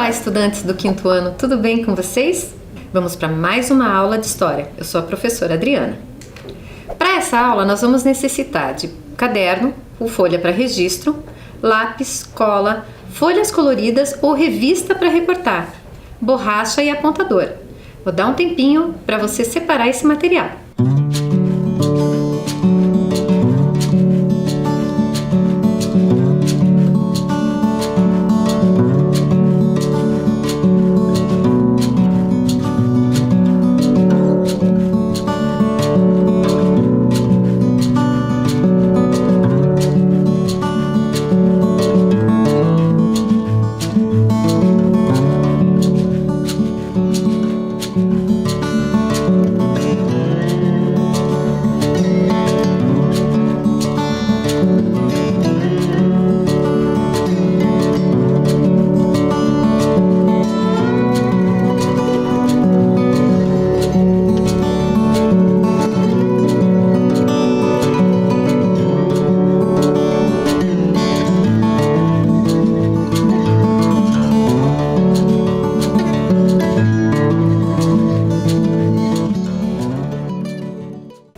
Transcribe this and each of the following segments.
Olá, estudantes do quinto ano, tudo bem com vocês? Vamos para mais uma aula de História. Eu sou a professora Adriana. Para essa aula, nós vamos necessitar de caderno ou folha para registro, lápis, cola, folhas coloridas ou revista para recortar, borracha e apontador. Vou dar um tempinho para você separar esse material.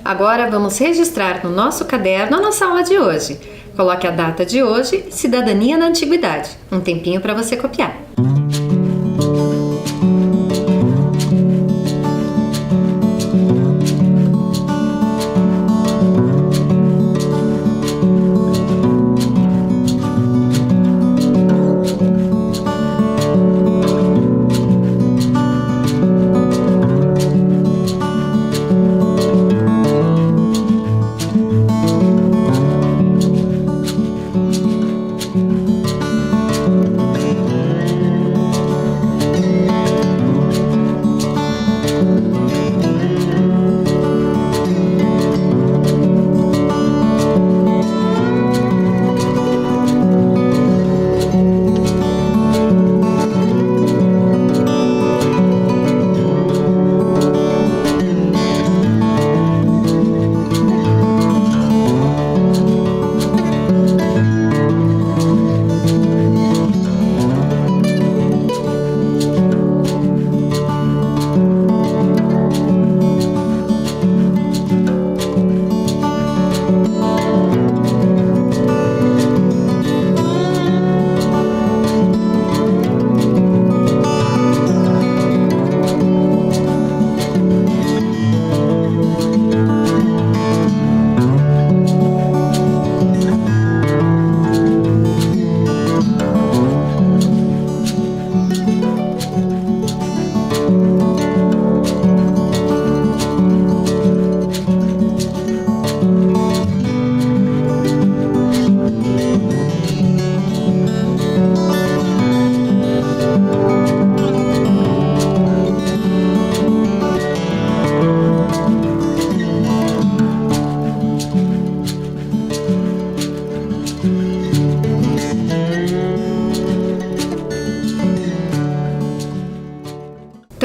Agora vamos registrar no nosso caderno a nossa aula de hoje. Coloque a data de hoje, Cidadania na Antiguidade. Um tempinho para você copiar.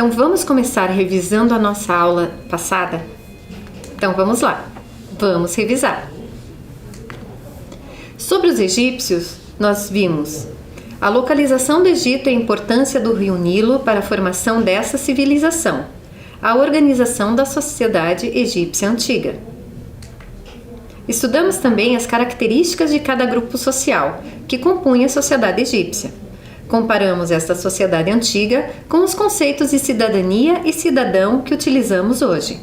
Então vamos começar revisando a nossa aula passada? Então vamos lá, vamos revisar. Sobre os egípcios, nós vimos a localização do Egito e a importância do rio Nilo para a formação dessa civilização, a organização da sociedade egípcia antiga. Estudamos também as características de cada grupo social que compunha a sociedade egípcia. Comparamos esta sociedade antiga com os conceitos de cidadania e cidadão que utilizamos hoje.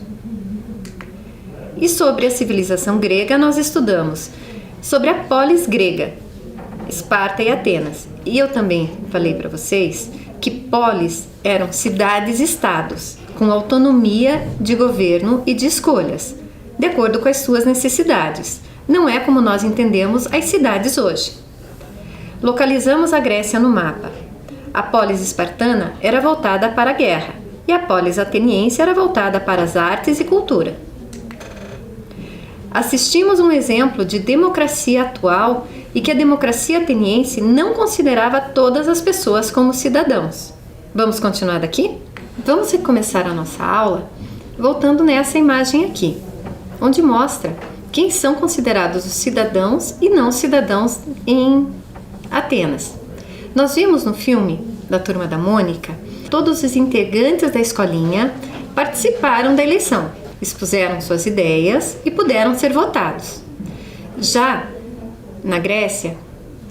E sobre a civilização grega, nós estudamos sobre a polis grega, Esparta e Atenas. E eu também falei para vocês que polis eram cidades-estados, com autonomia de governo e de escolhas, de acordo com as suas necessidades. Não é como nós entendemos as cidades hoje. Localizamos a Grécia no mapa. A polis espartana era voltada para a guerra e a polis ateniense era voltada para as artes e cultura. Assistimos um exemplo de democracia atual e que a democracia ateniense não considerava todas as pessoas como cidadãos. Vamos continuar daqui? Vamos recomeçar a nossa aula voltando nessa imagem aqui, onde mostra quem são considerados os cidadãos e não cidadãos em Atenas. Nós vimos no filme da Turma da Mônica, todos os integrantes da escolinha participaram da eleição, expuseram suas ideias e puderam ser votados. Já na Grécia,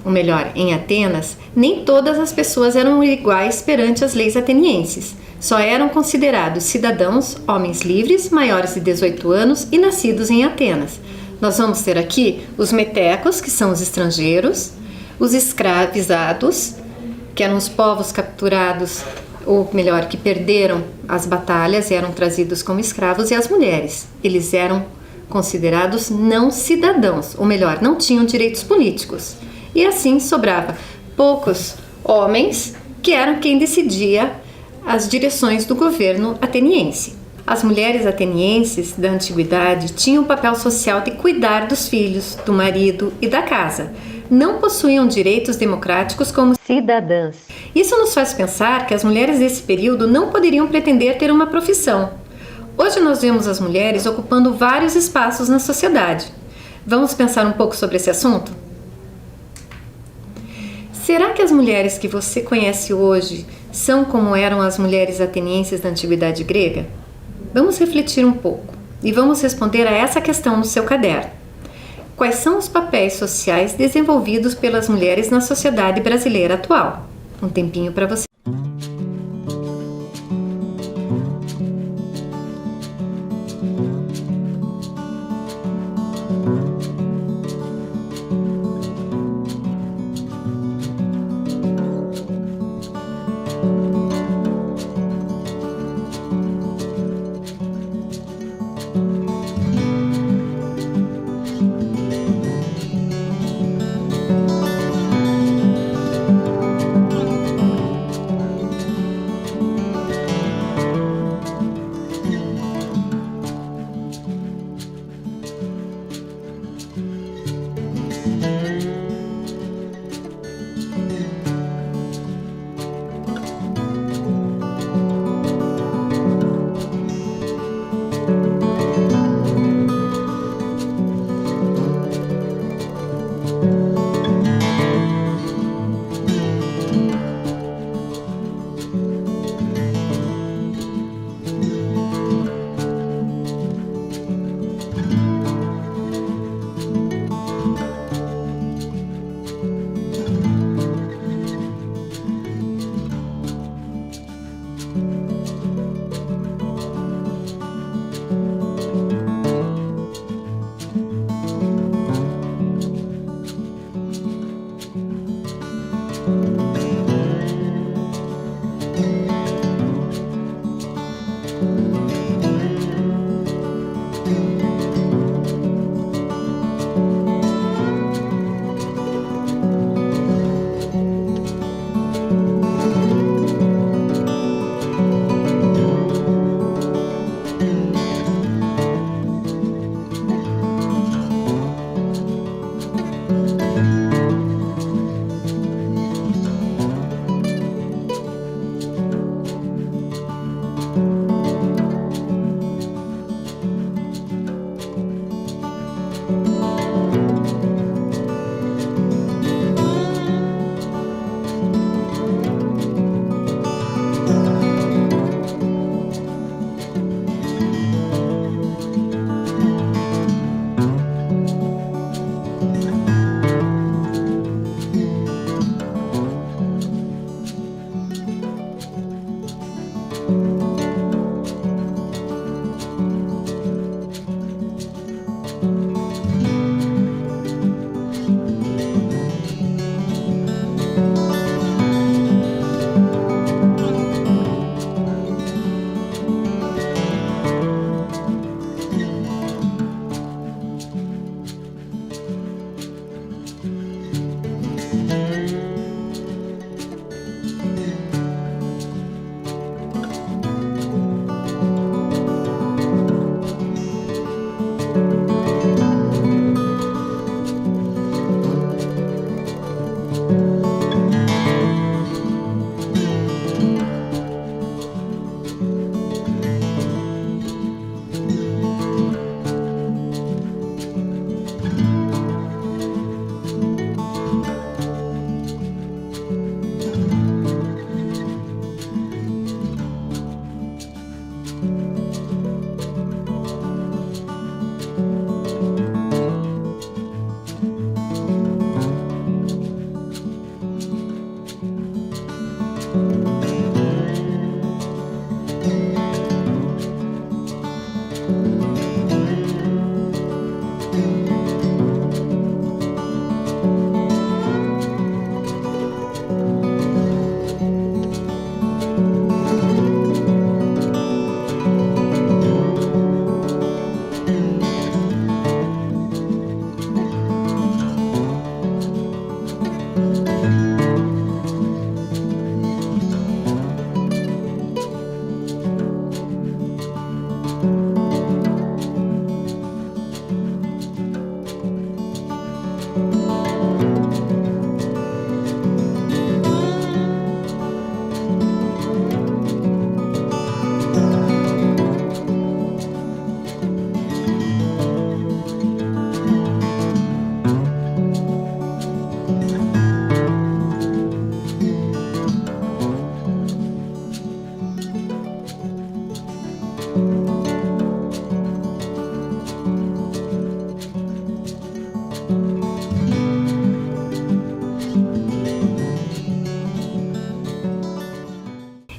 ou melhor, em Atenas, nem todas as pessoas eram iguais perante as leis atenienses. Só eram considerados cidadãos, homens livres, maiores de 18 anos e nascidos em Atenas. Nós vamos ter aqui os metecos, que são os estrangeiros, os escravizados, que eram os povos capturados, ou melhor, que perderam as batalhas e eram trazidos como escravos, e as mulheres. Eles eram considerados não cidadãos, ou melhor, não tinham direitos políticos. E assim sobrava poucos homens, que eram quem decidia as direções do governo ateniense. As mulheres atenienses da antiguidade tinham o papel social de cuidar dos filhos, do marido e da casa. Não possuíam direitos democráticos como cidadãs. Isso nos faz pensar que as mulheres desse período não poderiam pretender ter uma profissão. Hoje nós vemos as mulheres ocupando vários espaços na sociedade. Vamos pensar um pouco sobre esse assunto? Será que as mulheres que você conhece hoje são como eram as mulheres atenienses da antiguidade grega? Vamos refletir um pouco e vamos responder a essa questão no seu caderno. Quais são os papéis sociais desenvolvidos pelas mulheres na sociedade brasileira atual? Um tempinho para você.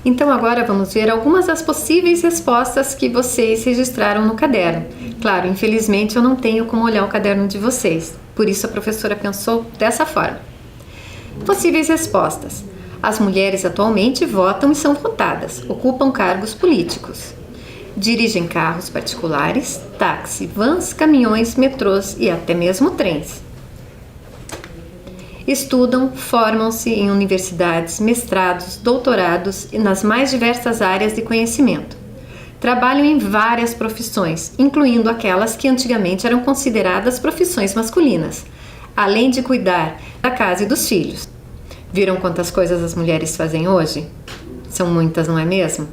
Então agora vamos ver algumas das possíveis respostas que vocês registraram no caderno. Claro, infelizmente eu não tenho como olhar o caderno de vocês, por isso a professora pensou dessa forma. Possíveis respostas. As mulheres atualmente votam e são votadas, ocupam cargos políticos. Dirigem carros particulares, táxi, vans, caminhões, metrôs e até mesmo trens. Estudam, formam-se em universidades, mestrados, doutorados e nas mais diversas áreas de conhecimento. Trabalham em várias profissões, incluindo aquelas que antigamente eram consideradas profissões masculinas, além de cuidar da casa e dos filhos. Viram quantas coisas as mulheres fazem hoje? São muitas, não é mesmo?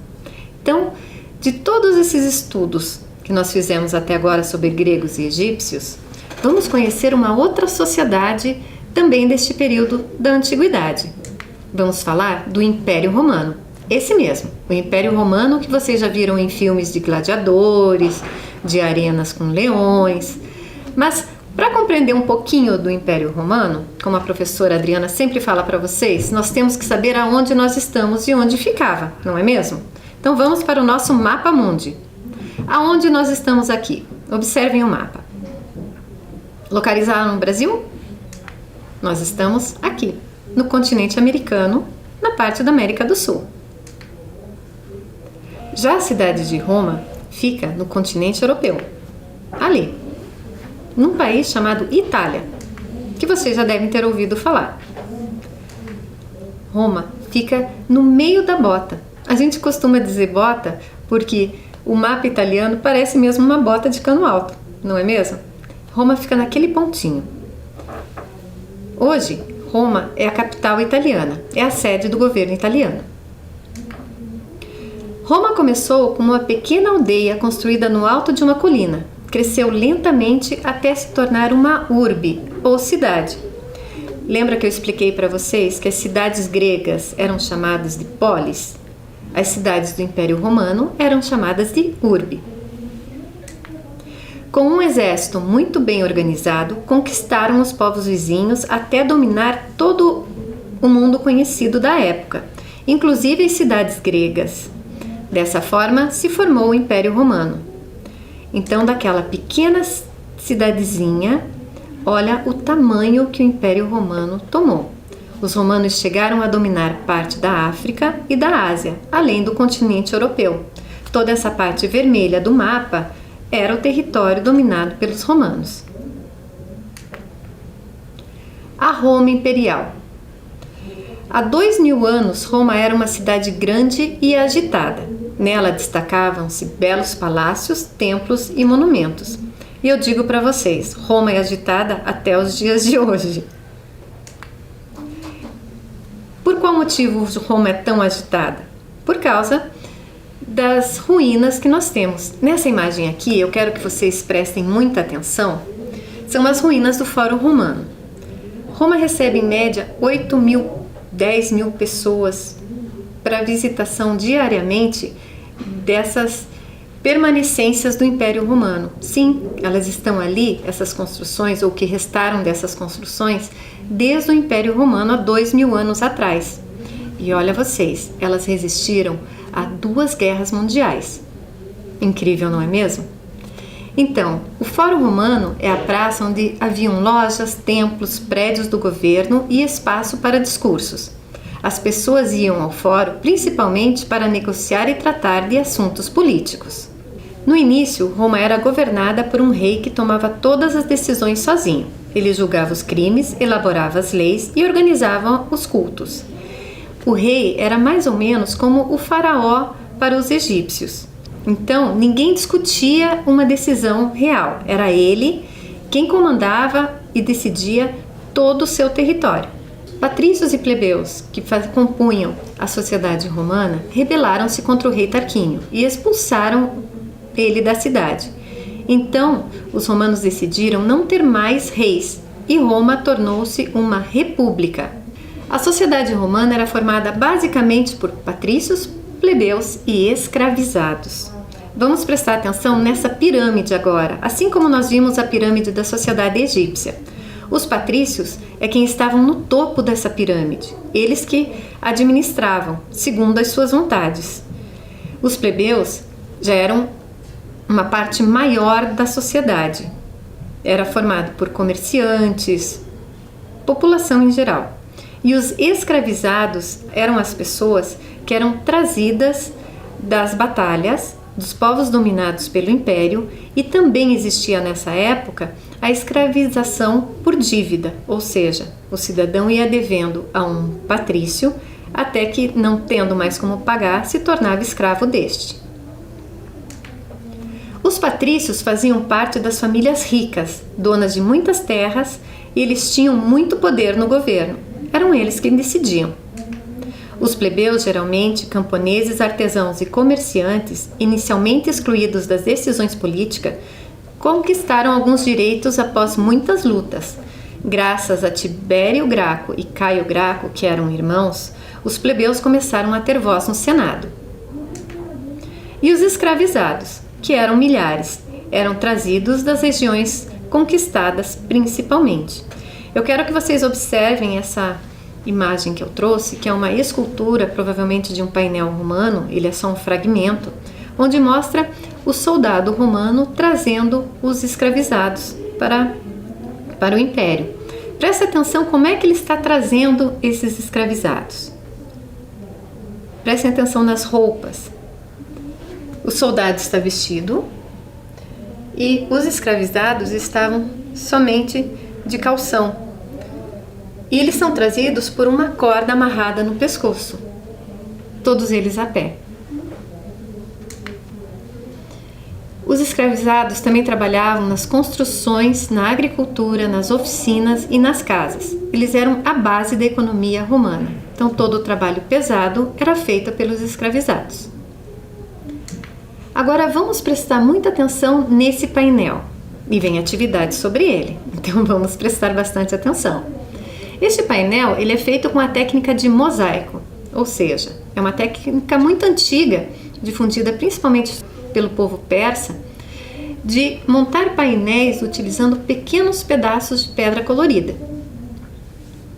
Então, de todos esses estudos que nós fizemos até agora sobre gregos e egípcios, vamos conhecer uma outra sociedade também deste período da antiguidade. Vamos falar do Império Romano. Esse mesmo, o Império Romano que vocês já viram em filmes de gladiadores, de arenas com leões. Mas para compreender um pouquinho do Império Romano, como a professora Adriana sempre fala para vocês, nós temos que saber aonde nós estamos e onde ficava, não é mesmo? Então vamos para o nosso mapa mundi. Aonde nós estamos aqui? Observem o mapa. Localizado no Brasil? Nós estamos aqui, no continente americano, na parte da América do Sul. Já a cidade de Roma fica no continente europeu, ali, num país chamado Itália, que vocês já devem ter ouvido falar. Roma fica no meio da bota. A gente costuma dizer bota porque o mapa italiano parece mesmo uma bota de cano alto, não é mesmo? Roma fica naquele pontinho. Hoje, Roma é a capital italiana, é a sede do governo italiano. Roma começou como uma pequena aldeia construída no alto de uma colina. Cresceu lentamente até se tornar uma urbe, ou cidade. Lembra que eu expliquei para vocês que as cidades gregas eram chamadas de polis? As cidades do Império Romano eram chamadas de urbe. Com um exército muito bem organizado, conquistaram os povos vizinhos até dominar todo o mundo conhecido da época, inclusive as cidades gregas. Dessa forma, se formou o Império Romano. Então, daquela pequena cidadezinha, olha o tamanho que o Império Romano tomou. Os romanos chegaram a dominar parte da África e da Ásia, além do continente europeu. Toda essa parte vermelha do mapa era o território dominado pelos romanos. A Roma Imperial. Há 2000 anos, Roma era uma cidade grande e agitada. Nela destacavam-se belos palácios, templos e monumentos. E eu digo para vocês, Roma é agitada até os dias de hoje. Por qual motivo Roma é tão agitada? Por causa das ruínas que nós temos. Nessa imagem aqui, eu quero que vocês prestem muita atenção. São as ruínas do Fórum Romano. Roma recebe em média 8.000, 10.000 pessoas para visitação diariamente dessas permanecências do Império Romano. Sim, elas estão ali, essas construções, ou que restaram dessas construções, desde o Império Romano há 2000 anos atrás. E olha vocês, elas resistiram a 2 guerras mundiais. Incrível, não é mesmo? Então, o Fórum Romano é a praça onde haviam lojas, templos, prédios do governo e espaço para discursos. As pessoas iam ao fórum principalmente para negociar e tratar de assuntos políticos. No início, Roma era governada por um rei que tomava todas as decisões sozinho. Ele julgava os crimes, elaborava as leis e organizava os cultos. O rei era mais ou menos como o faraó para os egípcios. Então, ninguém discutia uma decisão real. Era ele quem comandava e decidia todo o seu território. Patrícios e plebeus, que compunham a sociedade romana, rebelaram-se contra o rei Tarquínio e expulsaram ele da cidade. Então, os romanos decidiram não ter mais reis e Roma tornou-se uma república. A sociedade romana era formada basicamente por patrícios, plebeus e escravizados. Vamos prestar atenção nessa pirâmide agora, assim como nós vimos a pirâmide da sociedade egípcia. Os patrícios é quem estavam no topo dessa pirâmide, eles que administravam, segundo as suas vontades. Os plebeus já eram uma parte maior da sociedade. Era formado por comerciantes, população em geral. E os escravizados eram as pessoas que eram trazidas das batalhas dos povos dominados pelo império, e também existia nessa época a escravização por dívida, ou seja, o cidadão ia devendo a um patrício até que, não tendo mais como pagar, se tornava escravo deste. Os patrícios faziam parte das famílias ricas, donas de muitas terras, e eles tinham muito poder no governo. Eram eles quem decidiam. Os plebeus, geralmente camponeses, artesãos e comerciantes, inicialmente excluídos das decisões políticas, conquistaram alguns direitos após muitas lutas. Graças a Tibério Graco e Caio Graco, que eram irmãos, os plebeus começaram a ter voz no Senado. E os escravizados, que eram milhares, eram trazidos das regiões conquistadas principalmente. Eu quero que vocês observem essa imagem que eu trouxe, que é uma escultura, provavelmente de um painel romano, ele é só um fragmento, onde mostra o soldado romano trazendo os escravizados para o império. Preste atenção como é que ele está trazendo esses escravizados. Prestem atenção nas roupas. O soldado está vestido e os escravizados estavam somente de calção. E eles são trazidos por uma corda amarrada no pescoço, todos eles a pé. Os escravizados também trabalhavam nas construções, na agricultura, nas oficinas e nas casas. Eles eram a base da economia romana. Então todo o trabalho pesado era feito pelos escravizados. Agora vamos prestar muita atenção nesse painel. E vem atividades sobre ele. Então vamos prestar bastante atenção. Este painel ele é feito com a técnica de mosaico, ou seja, é uma técnica muito antiga, difundida principalmente pelo povo persa, de montar painéis utilizando pequenos pedaços de pedra colorida.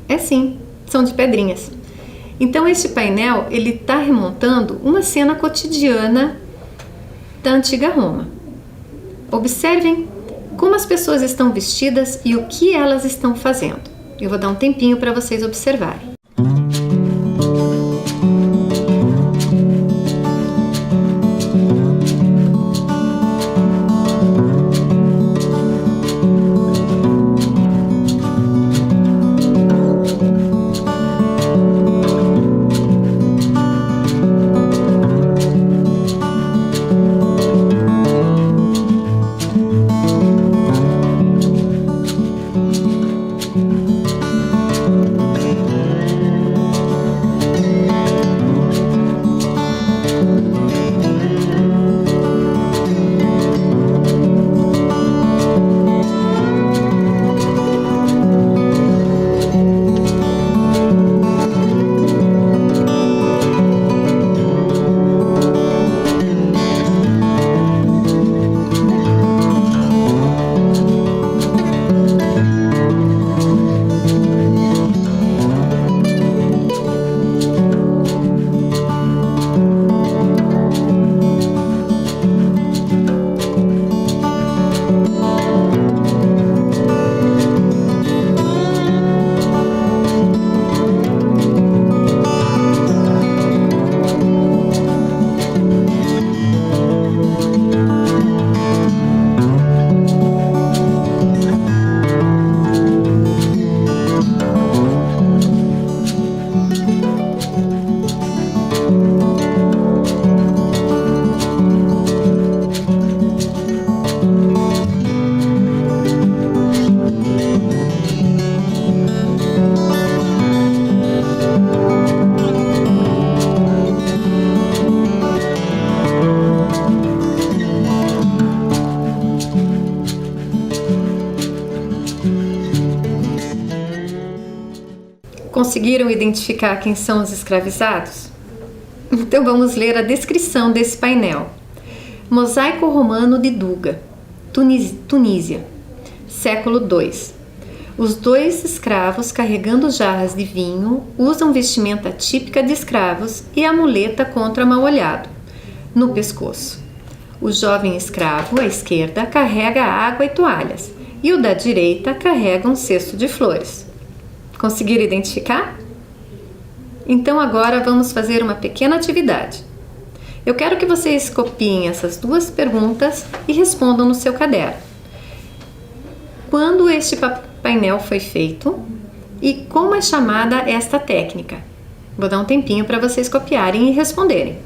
É sim, são de pedrinhas. Então este painel ele está remontando uma cena cotidiana da antiga Roma. Observem como as pessoas estão vestidas e o que elas estão fazendo. Eu vou dar um tempinho para vocês observarem. Conseguiram identificar quem são os escravizados? Então vamos ler a descrição desse painel. Mosaico romano de Duga, Tunísia, século II. Os 2 escravos carregando jarras de vinho usam vestimenta típica de escravos e a muleta contra mal-olhado no pescoço. O jovem escravo, à esquerda, carrega água e toalhas, e o da direita carrega um cesto de flores. Conseguiram identificar? Então agora vamos fazer uma pequena atividade. Eu quero que vocês copiem essas 2 perguntas e respondam no seu caderno. Quando este painel foi feito e como é chamada esta técnica? Vou dar um tempinho para vocês copiarem e responderem.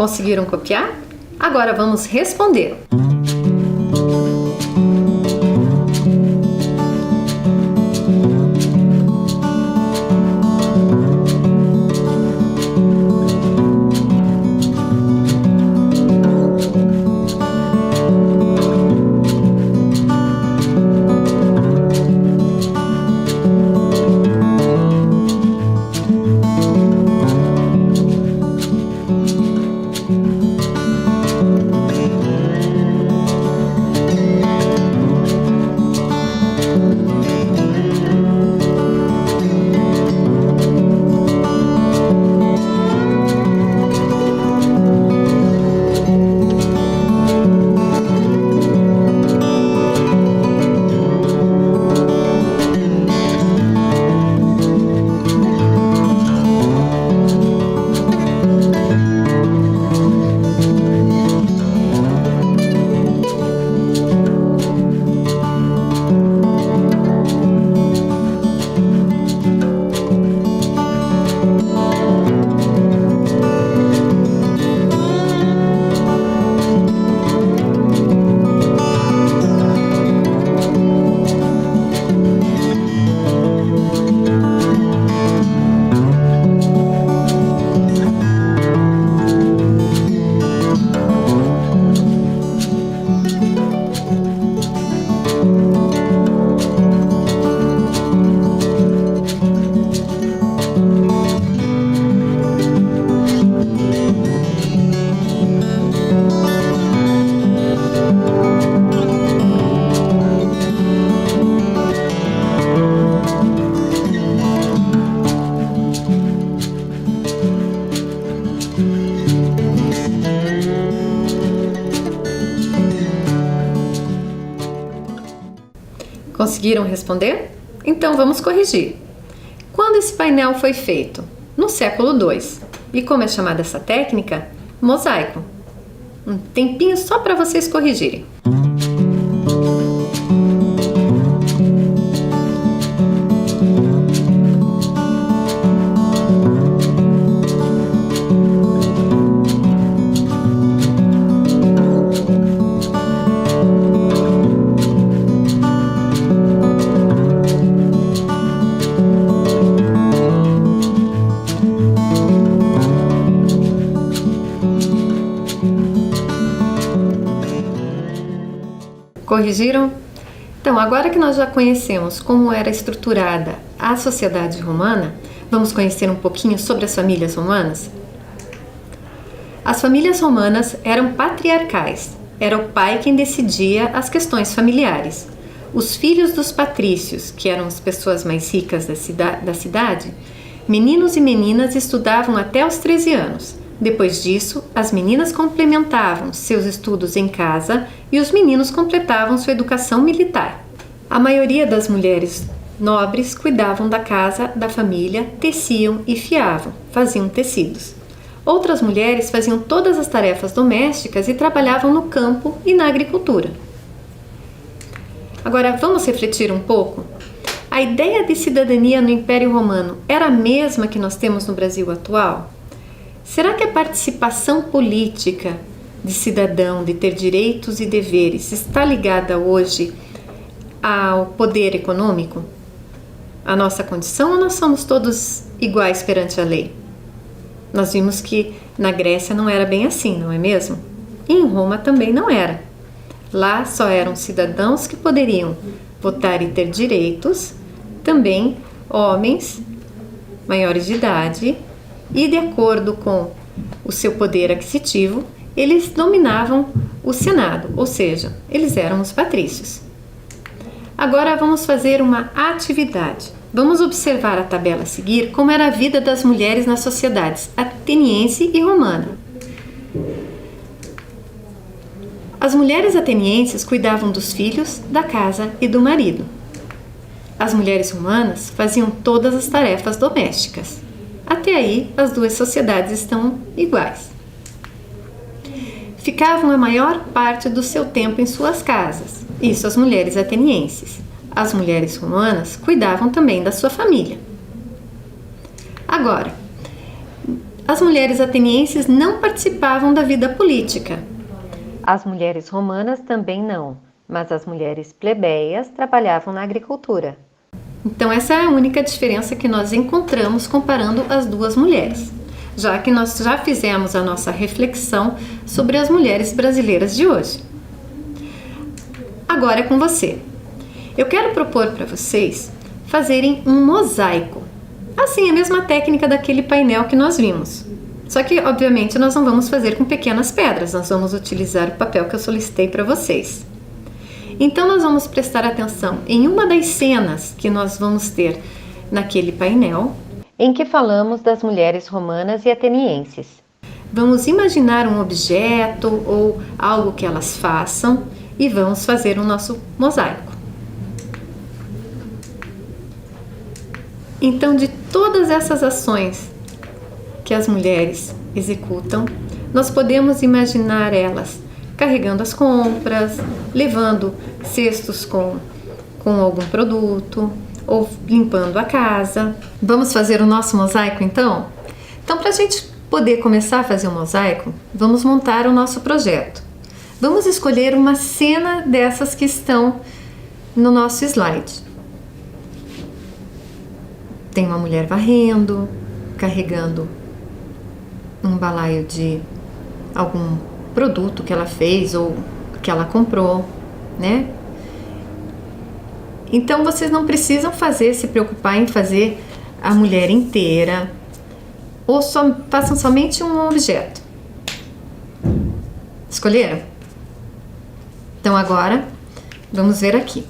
Conseguiram copiar? Agora vamos responder. Conseguiram responder? Então vamos corrigir. Quando esse painel foi feito? No século II. E como é chamada essa técnica? Mosaico. Um tempinho só para vocês corrigirem. Corrigiram? Então, agora que nós já conhecemos como era estruturada a sociedade romana, vamos conhecer um pouquinho sobre as famílias romanas? As famílias romanas eram patriarcais. Era o pai quem decidia as questões familiares. Os filhos dos patrícios, que eram as pessoas mais ricas da cidade, meninos e meninas estudavam até os 13 anos. Depois disso, as meninas complementavam seus estudos em casa e os meninos completavam sua educação militar. A maioria das mulheres nobres cuidavam da casa, da família, teciam e fiavam, faziam tecidos. Outras mulheres faziam todas as tarefas domésticas e trabalhavam no campo e na agricultura. Agora, vamos refletir um pouco? A ideia de cidadania no Império Romano era a mesma que nós temos no Brasil atual? Será que a participação política de cidadão, de ter direitos e deveres, está ligada hoje ao poder econômico? A nossa condição, ou nós somos todos iguais perante a lei? Nós vimos que na Grécia não era bem assim, não é mesmo? E em Roma também não era. Lá só eram cidadãos que poderiam votar e ter direitos, também homens maiores de idade, e de acordo com o seu poder aquisitivo, eles dominavam o Senado, ou seja, eles eram os patrícios. Agora vamos fazer uma atividade. Vamos observar a tabela a seguir como era a vida das mulheres nas sociedades ateniense e romana. As mulheres atenienses cuidavam dos filhos, da casa e do marido. As mulheres romanas faziam todas as tarefas domésticas. Até aí, as duas sociedades estão iguais. Ficavam a maior parte do seu tempo em suas casas, isso as mulheres atenienses. As mulheres romanas cuidavam também da sua família. Agora, as mulheres atenienses não participavam da vida política. As mulheres romanas também não, mas as mulheres plebeias trabalhavam na agricultura. Então essa é a única diferença que nós encontramos comparando as duas mulheres, já que nós já fizemos a nossa reflexão sobre as mulheres brasileiras de hoje. Agora é com você. Eu quero propor para vocês fazerem um mosaico. Assim, a mesma técnica daquele painel que nós vimos. Só que, obviamente, nós não vamos fazer com pequenas pedras, nós vamos utilizar o papel que eu solicitei para vocês. Então, nós vamos prestar atenção em uma das cenas que nós vamos ter naquele painel, em que falamos das mulheres romanas e atenienses. Vamos imaginar um objeto ou algo que elas façam e vamos fazer o nosso mosaico. Então, de todas essas ações que as mulheres executam, nós podemos imaginar elas carregando as compras, levando cestos com algum produto ou limpando a casa. Vamos fazer o nosso mosaico então? Então, para a gente poder começar a fazer o mosaico, vamos montar o nosso projeto. Vamos escolher uma cena dessas que estão no nosso slide. Tem uma mulher varrendo, carregando um balaio de algum produto que ela fez ou que ela comprou, né? Então vocês não precisam se preocupar em fazer a mulher inteira, ou façam somente um objeto. Escolheram? Então agora vamos ver aqui.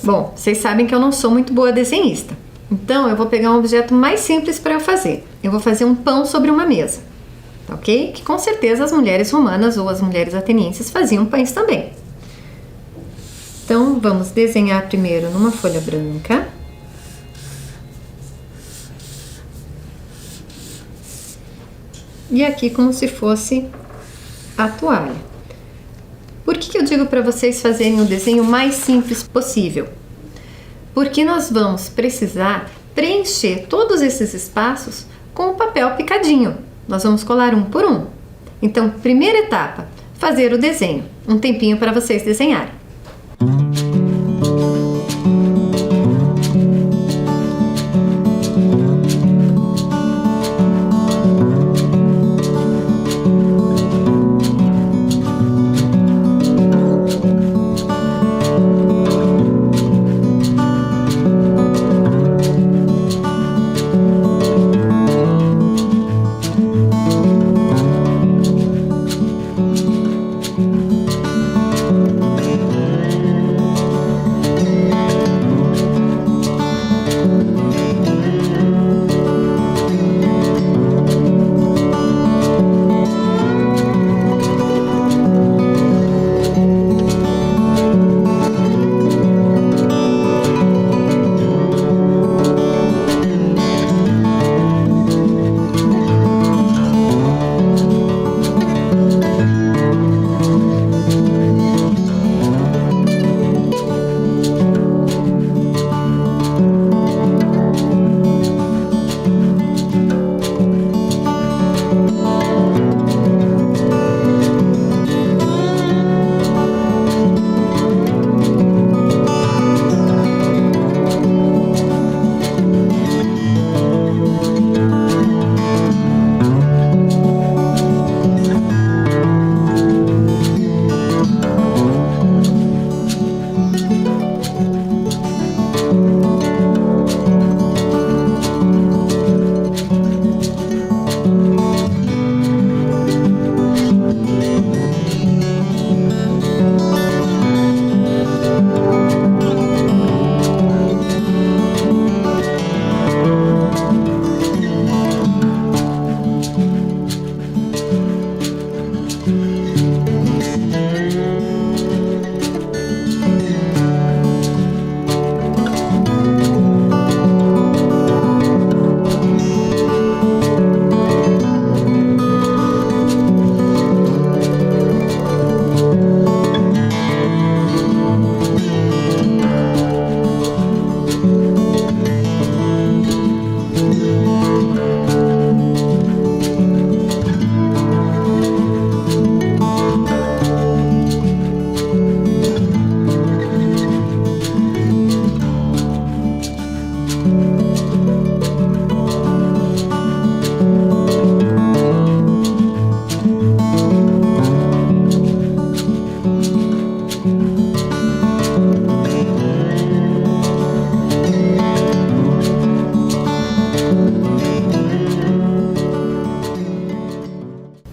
Bom, vocês sabem que eu não sou muito boa desenhista, então eu vou pegar um objeto mais simples para eu fazer. Eu vou fazer um pão sobre uma mesa, ok? Que com certeza as mulheres romanas ou as mulheres atenienses faziam pães também. Então, vamos desenhar primeiro numa folha branca. E aqui como se fosse a toalha. Por que eu digo para vocês fazerem o desenho mais simples possível? Porque nós vamos precisar preencher todos esses espaços com o papel picadinho. Nós vamos colar um por um. Então, primeira etapa, fazer o desenho. Um tempinho para vocês desenharem.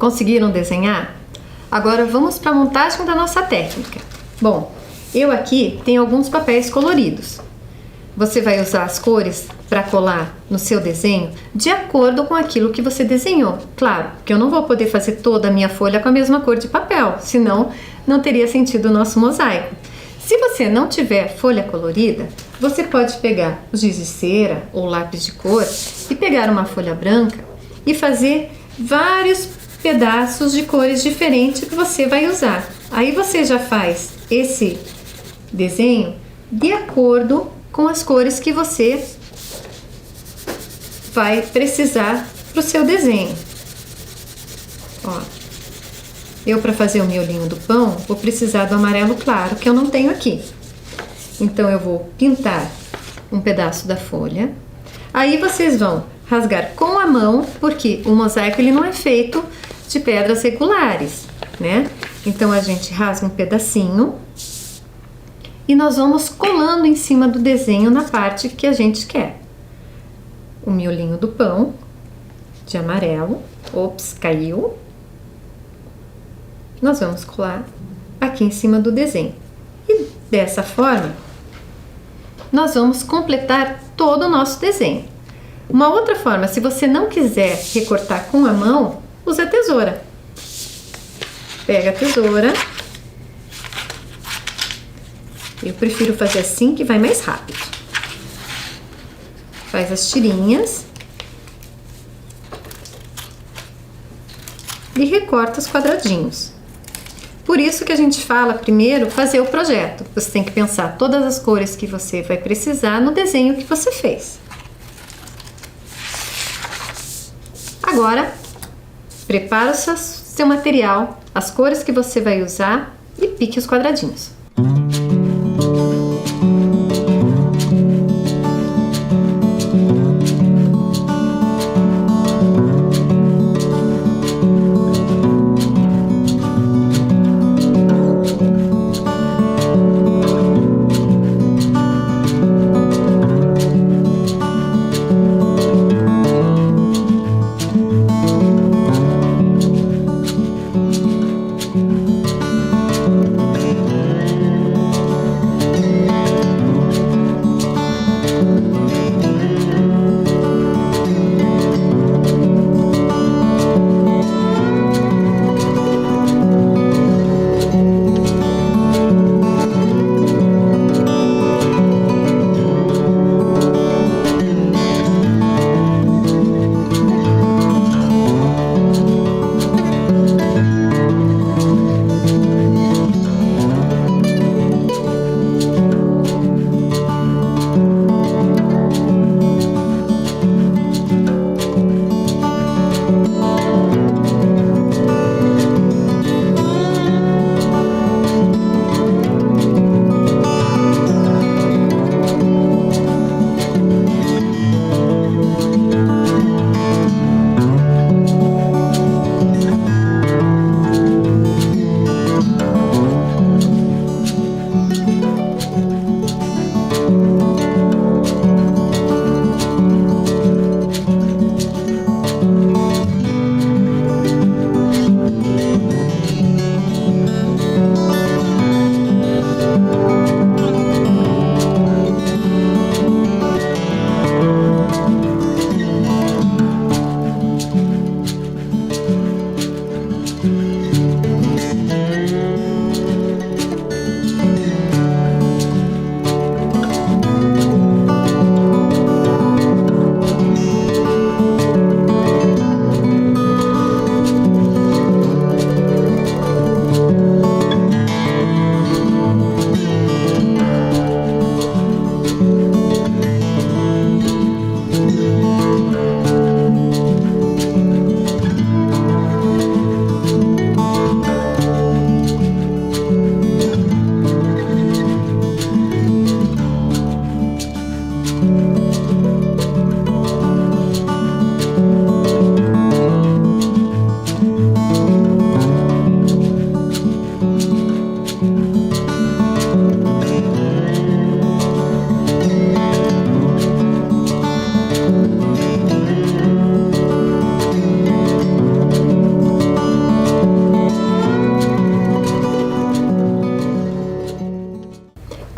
Conseguiram desenhar? Agora vamos para a montagem da nossa técnica. Bom, eu aqui tenho alguns papéis coloridos. Você vai usar as cores para colar no seu desenho de acordo com aquilo que você desenhou. Claro, que eu não vou poder fazer toda a minha folha com a mesma cor de papel, senão não teria sentido o nosso mosaico. Se você não tiver folha colorida, você pode pegar o giz de cera ou lápis de cor e pegar uma folha branca e fazer vários pedaços de cores diferentes que você vai usar. Aí você já faz esse desenho de acordo com as cores que você vai precisar para o seu desenho. Ó, eu para fazer o miolinho do pão vou precisar do amarelo claro, que eu não tenho aqui. Então eu vou pintar um pedaço da folha. Aí vocês vão rasgar com a mão, porque o mosaico ele não é feito de pedras regulares, né? Então a gente rasga um pedacinho e nós vamos colando em cima do desenho na parte que a gente quer. O miolinho do pão de amarelo. Ops, caiu. Nós vamos colar aqui em cima do desenho. E dessa forma, nós vamos completar todo o nosso desenho. Uma outra forma, se você não quiser recortar com a mão, usa a tesoura. Pega a tesoura Eu prefiro fazer assim, que vai mais rápido. Faz as tirinhas. E recorta os quadradinhos. Por isso que a gente fala primeiro fazer o projeto. Você tem que pensar todas as cores que você vai precisar no desenho que você fez. Agora, prepara o seu material, as cores que você vai usar e pique os quadradinhos.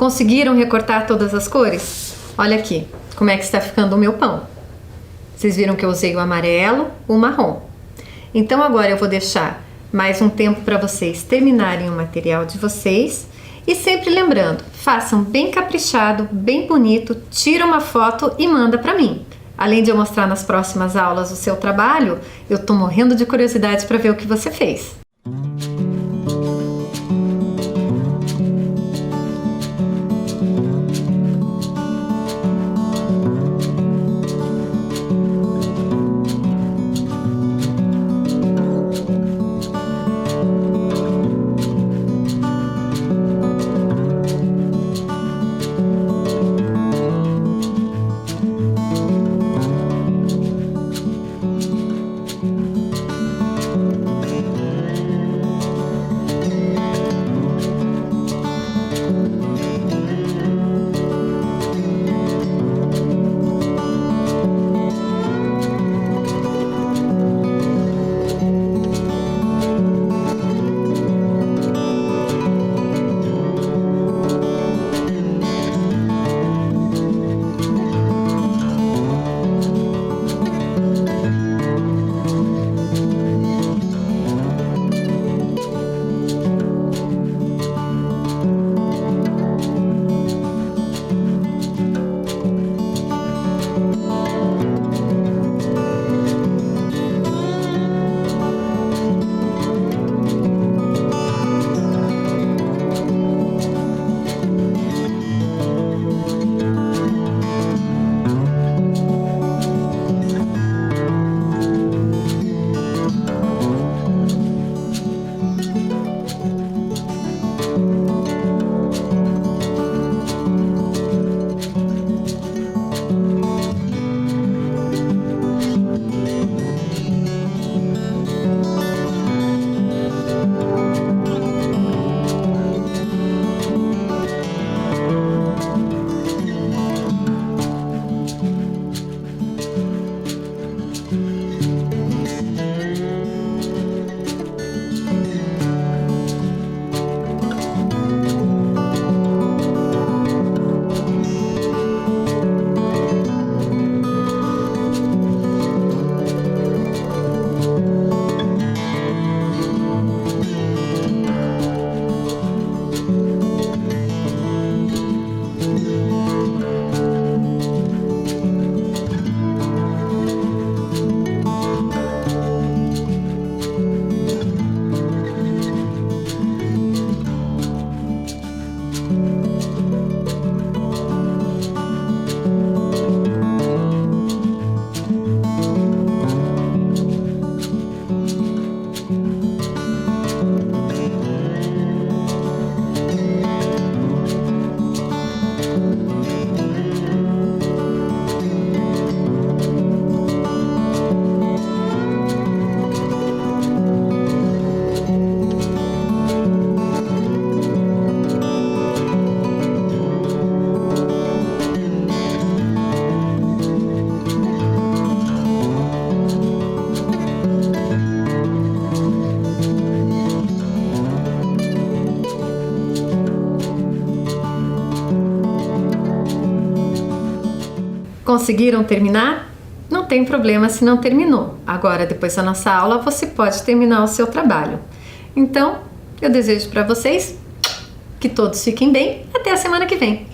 Conseguiram recortar todas as cores? Olha aqui, como é que está ficando o meu pão. Vocês viram que eu usei o amarelo, o marrom. Então agora eu vou deixar mais um tempo para vocês terminarem o material de vocês. E sempre lembrando, façam bem caprichado, bem bonito, tira uma foto e manda para mim. Além de eu mostrar nas próximas aulas o seu trabalho, eu tô morrendo de curiosidade para ver o que você fez. Conseguiram terminar? Não tem problema se não terminou. Agora, depois da nossa aula, você pode terminar o seu trabalho. Então, eu desejo para vocês que todos fiquem bem. Até a semana que vem.